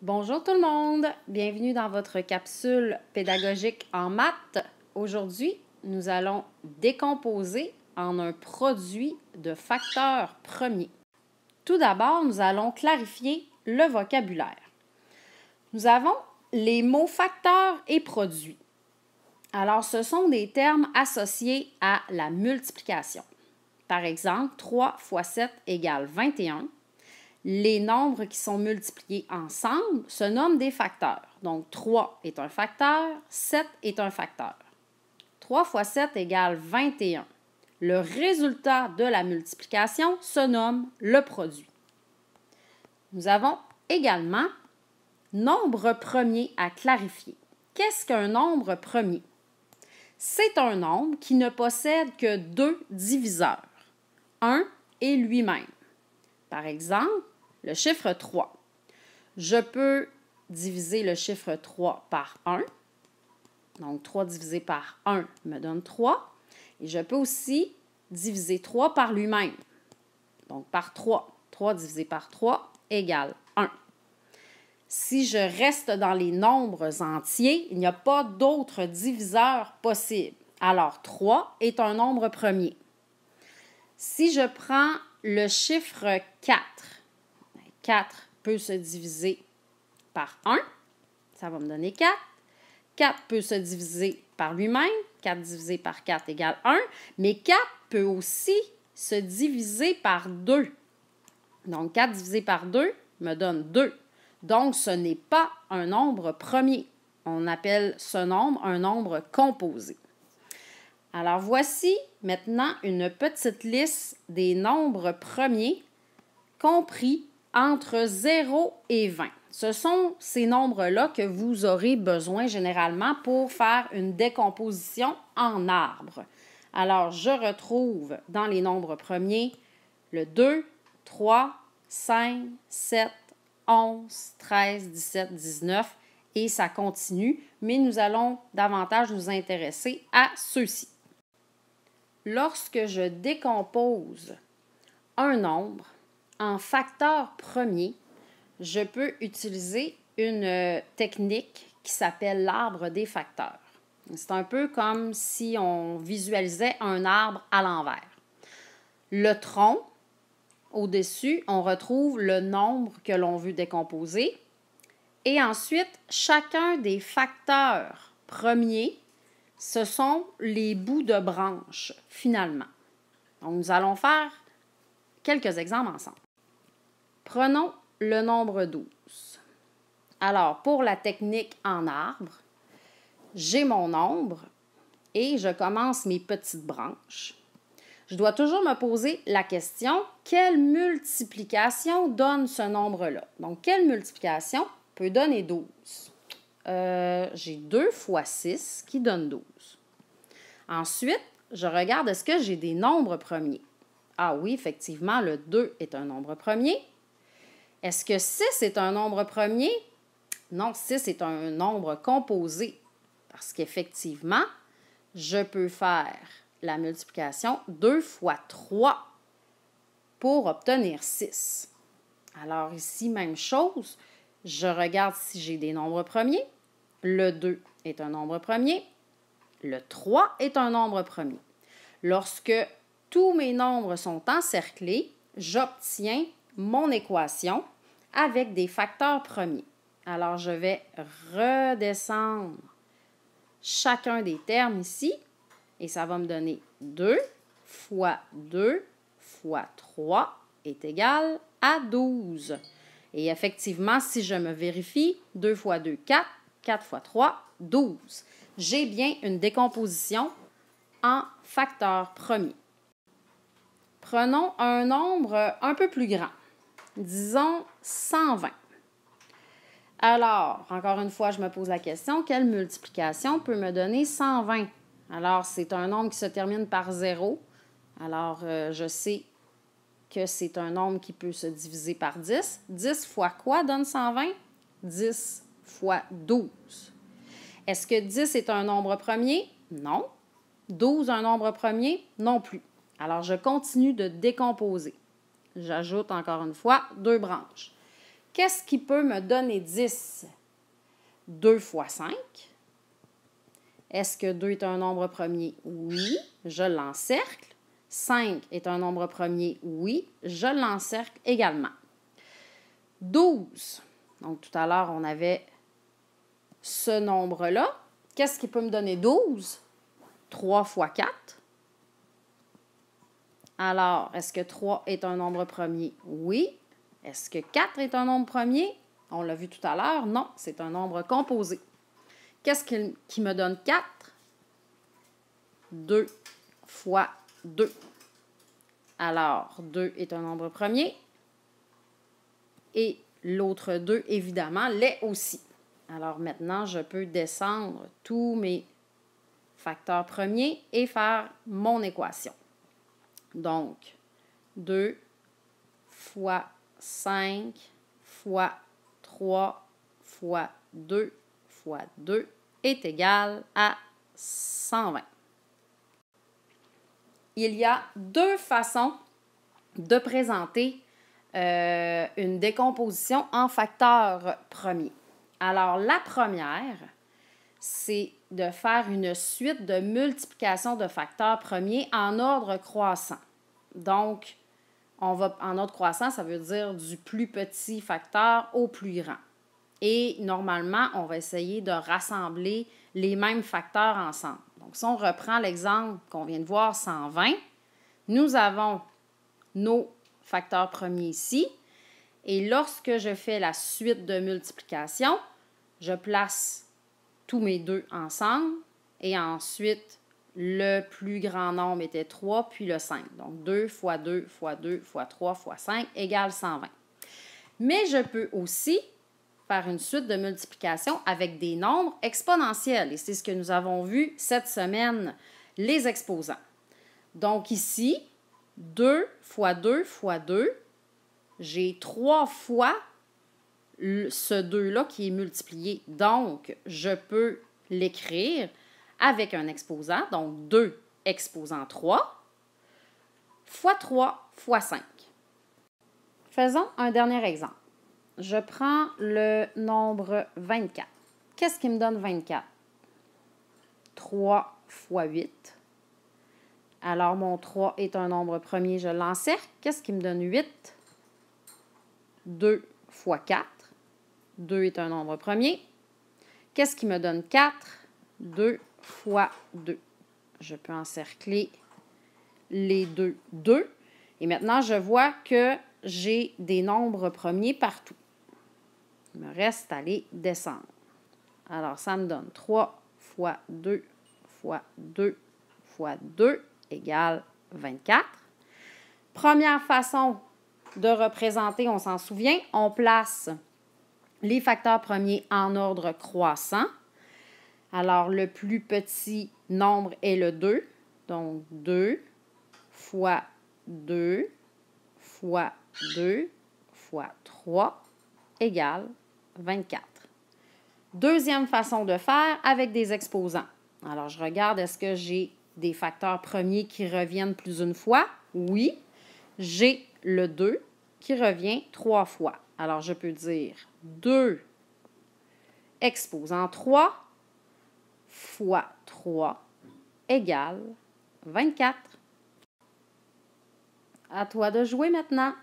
Bonjour tout le monde, bienvenue dans votre capsule pédagogique en maths. Aujourd'hui, nous allons décomposer en un produit de facteurs premiers. Tout d'abord, nous allons clarifier le vocabulaire. Nous avons les mots facteurs et produits. Alors, ce sont des termes associés à la multiplication. Par exemple, 3 fois 7 égale 21. Les nombres qui sont multipliés ensemble se nomment des facteurs. Donc, 3 est un facteur, 7 est un facteur. 3 fois 7 égale 21. Le résultat de la multiplication se nomme le produit. Nous avons également nombre premier à clarifier. Qu'est-ce qu'un nombre premier? C'est un nombre qui ne possède que deux diviseurs, 1 et lui-même. Par exemple, le chiffre 3. Je peux diviser le chiffre 3 par 1. Donc, 3 divisé par 1 me donne 3. Et je peux aussi diviser 3 par lui-même. Donc, par 3. 3 divisé par 3 égale 1. Si je reste dans les nombres entiers, il n'y a pas d'autres diviseurs possibles. Alors, 3 est un nombre premier. Si je prends le chiffre 4, 4 peut se diviser par 1, ça va me donner 4. 4 peut se diviser par lui-même, 4 divisé par 4 égale 1, mais 4 peut aussi se diviser par 2. Donc, 4 divisé par 2 me donne 2. Donc, ce n'est pas un nombre premier. On appelle ce nombre un nombre composé. Alors, voici maintenant une petite liste des nombres premiers compris entre 0 et 20. Ce sont ces nombres-là que vous aurez besoin généralement pour faire une décomposition en arbre. Alors, je retrouve dans les nombres premiers le 2, 3, 5, 7, 11, 13, 17, 19 et ça continue, mais nous allons davantage nous intéresser à ceux-ci. Lorsque je décompose un nombre en facteurs premiers, je peux utiliser une technique qui s'appelle l'arbre des facteurs. C'est un peu comme si on visualisait un arbre à l'envers. Le tronc, au-dessus, on retrouve le nombre que l'on veut décomposer. Et ensuite, chacun des facteurs premiers, ce sont les bouts de branches, finalement. Donc, nous allons faire quelques exemples ensemble. Prenons le nombre 12. Alors, pour la technique en arbre, j'ai mon nombre et je commence mes petites branches. Je dois toujours me poser la question, quelle multiplication donne ce nombre-là? Donc, quelle multiplication peut donner 12? J'ai 2 fois 6 qui donne 12. Ensuite, je regarde, est-ce que j'ai des nombres premiers? Ah oui, effectivement, le 2 est un nombre premier. Est-ce que 6 est un nombre premier? Non, 6 est un nombre composé parce qu'effectivement, je peux faire la multiplication 2 fois 3 pour obtenir 6. Alors ici, même chose, je regarde si j'ai des nombres premiers. Le 2 est un nombre premier. Le 3 est un nombre premier. Lorsque tous mes nombres sont encerclés, j'obtiens mon équation avec des facteurs premiers. Alors, je vais redescendre chacun des termes ici et ça va me donner 2 fois 2 fois 3 est égal à 12. Et effectivement, si je me vérifie, 2 fois 2, 4, 4 fois 3, 12. J'ai bien une décomposition en facteurs premiers. Prenons un nombre un peu plus grand, disons 120. Alors, encore une fois, je me pose la question, quelle multiplication peut me donner 120? Alors, c'est un nombre qui se termine par 0. Alors, je sais que c'est un nombre qui peut se diviser par 10. 10 fois quoi donne 120? 10 fois 12. Est-ce que 10 est un nombre premier? Non. 12 un nombre premier? Non plus. Alors, je continue de décomposer. J'ajoute encore une fois 2 branches. Qu'est-ce qui peut me donner 10? 2 fois 5. Est-ce que 2 est un nombre premier? Oui, je l'encercle. 5 est un nombre premier? Oui, je l'encercle également. 12. Donc, tout à l'heure, on avait ce nombre-là. Qu'est-ce qui peut me donner 12? 3 fois 4. Alors, est-ce que 3 est un nombre premier? Oui. Est-ce que 4 est un nombre premier? On l'a vu tout à l'heure. Non, c'est un nombre composé. Qu'est-ce qui me donne 4? 2 fois 2. Alors, 2 est un nombre premier. Et l'autre 2, évidemment, l'est aussi. Alors maintenant, je peux descendre tous mes facteurs premiers et faire mon équation. Donc, 2 fois 5 fois 3 fois 2 fois 2 est égal à 120. Il y a deux façons de présenter une décomposition en facteurs premiers. Alors, la première, c'est de faire une suite de multiplication de facteurs premiers en ordre croissant. Donc, on va en ordre croissant, ça veut dire du plus petit facteur au plus grand. Et normalement, on va essayer de rassembler les mêmes facteurs ensemble. Donc, si on reprend l'exemple qu'on vient de voir, 120, nous avons nos facteurs premiers ici. Et lorsque je fais la suite de multiplication, je place tous mes 2 ensemble et ensuite, le plus grand nombre était 3, puis le 5. Donc, 2 fois 2 fois 2 fois 3 fois 5 égale 120. Mais je peux aussi faire une suite de multiplication avec des nombres exponentiels. Et c'est ce que nous avons vu cette semaine, les exposants. Donc ici, 2 fois 2 fois 2, j'ai 3 fois ce 2-là qui est multiplié. Donc, je peux l'écrire avec un exposant, donc 2 exposant 3, fois 3 fois 5. Faisons un dernier exemple. Je prends le nombre 24. Qu'est-ce qui me donne 24? 3 fois 8. Alors, mon 3 est un nombre premier, je l'encercle. Qu'est-ce qui me donne 8? 2 fois 4. 2 est un nombre premier. Qu'est-ce qui me donne 4? 2 fois 2. Je peux encercler les 2, 2. Et maintenant, je vois que j'ai des nombres premiers partout. Il me reste à les descendre. Alors, ça me donne 3 fois 2 fois 2 fois 2 égale 24. Première façon de représenter, on s'en souvient, on place les facteurs premiers en ordre croissant. Alors, le plus petit nombre est le 2. Donc, 2 fois 2 fois 2 fois 3 égale 24. Deuxième façon de faire avec des exposants. Alors, je regarde, est-ce que j'ai des facteurs premiers qui reviennent plus d'une fois? Oui. J'ai le 2 qui revient 3 fois. Alors, je peux dire 2 exposant 3 fois 3 égale 24. À toi de jouer maintenant.